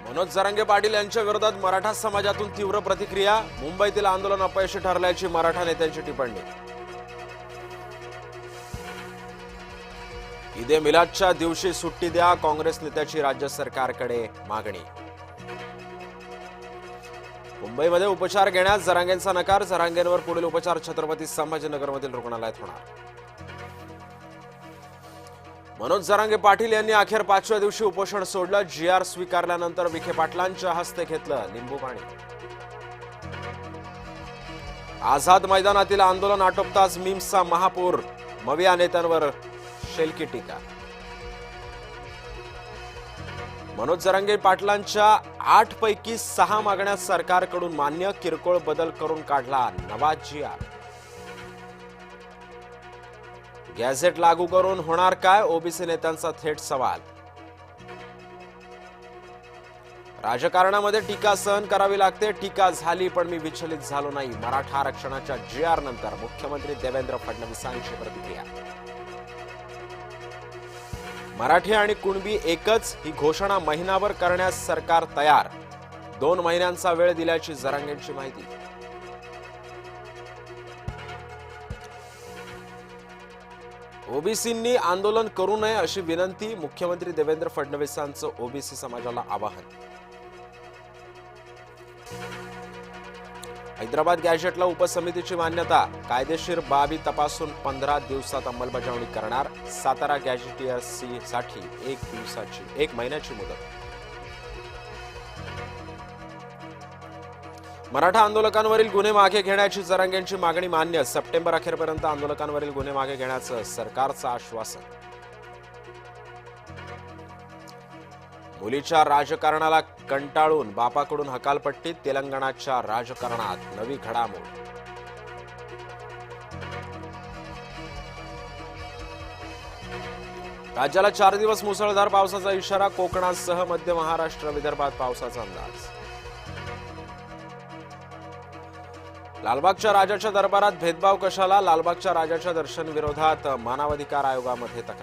मनोज जरांगे पाटील यांच्या विरोधात मराठा समाजातून तीव्र प्रतिक्रिया। मुंबईतील आंदोलन अपयशी ठरल्याची मराठा नेत्यांची टिप्पणी। ईदे मिलादच्या दिवशी सुट्टी द्या, काँग्रेस नेत्याची राज्य सरकारकडे मागणी। मुंबईमध्ये उपचार घेण्यास जरांगेंचा नकार। जरांगेंवर पुढील उपचार छत्रपती संभाजीनगरमधील रुग्णालयात होणार। मनोज जरांगे पाटील यांनी अखेर 5व्या दिवशी उपोषण सोडलं। जीआर स्वीकारल्यानंतर विखे पाटलांच्या हस्ते घेतलं लिंबू पाणी। आझाद मैदानातील आंदोलन आटोपताच मीम्सचा महापूर। मविया नेत्यांवर शेलकी टीका। मनोज जरांगे पाटलांच्या 8 पैकी 6 मागण्या सरकारकडून मान्य। किरकोळ बदल करून काढला नवा जीआर। गॅझेट लागू करून होणार काय? ओबीसी नेत्यांचा थेट सवाल। राजकारणामध्ये टीका सहन करावी लागते। टीका झाली पण मी विचलित झालो नाही। मराठा आरक्षणाच्या जीआर नंतर मुख्यमंत्री देवेंद्र फडणवीसांची प्रतिक्रिया। मराठी आणि कुणबी एकच ही घोषणा महिनाभर करण्यास सरकार तयार। 2 महिन्यांचा वेळ दिल्याची जरांगेंची माहिती। ओबीसींनी आंदोलन करू नये अशी विनंती। मुख्यमंत्री देवेंद्र फडणवीसांचं ओबीसी समाजाला आवाहन। हैदराबाद गॅझेटला उपसमितीची मान्यता। कायदेशीर बाबी तपासून 15 दिवसात अंमलबजावणी करणार। सातारा गॅझेटियर्ससाठी 1 महिन्याची मुदत। मराठा आंदोलकांवरील गुन्हे मागे घेण्याची जरांगेंची मागणी मान्य। सप्टेंबर अखेरपर्यंत आंदोलकांवरील गुन्हे मागे घेण्याचं सरकारचं आश्वासन। मुलीच्या राजकारणाला कंटाळून बापाकडून हकालपट्टी। तेलंगणाच्या राजकारणात नवी घडामोड। राज्याला 4 दिवस मुसळधार पावसाचा इशारा। कोकणासह मध्य महाराष्ट्र विदर्भात पावसाचा अंदाज। लालबागच्या राजाच्या दरबारात भेदभाव कशाला? लालबागच्या राजाच्या दर्शन विरोधात मानवाधिकार आयोगामध्ये तक्रार।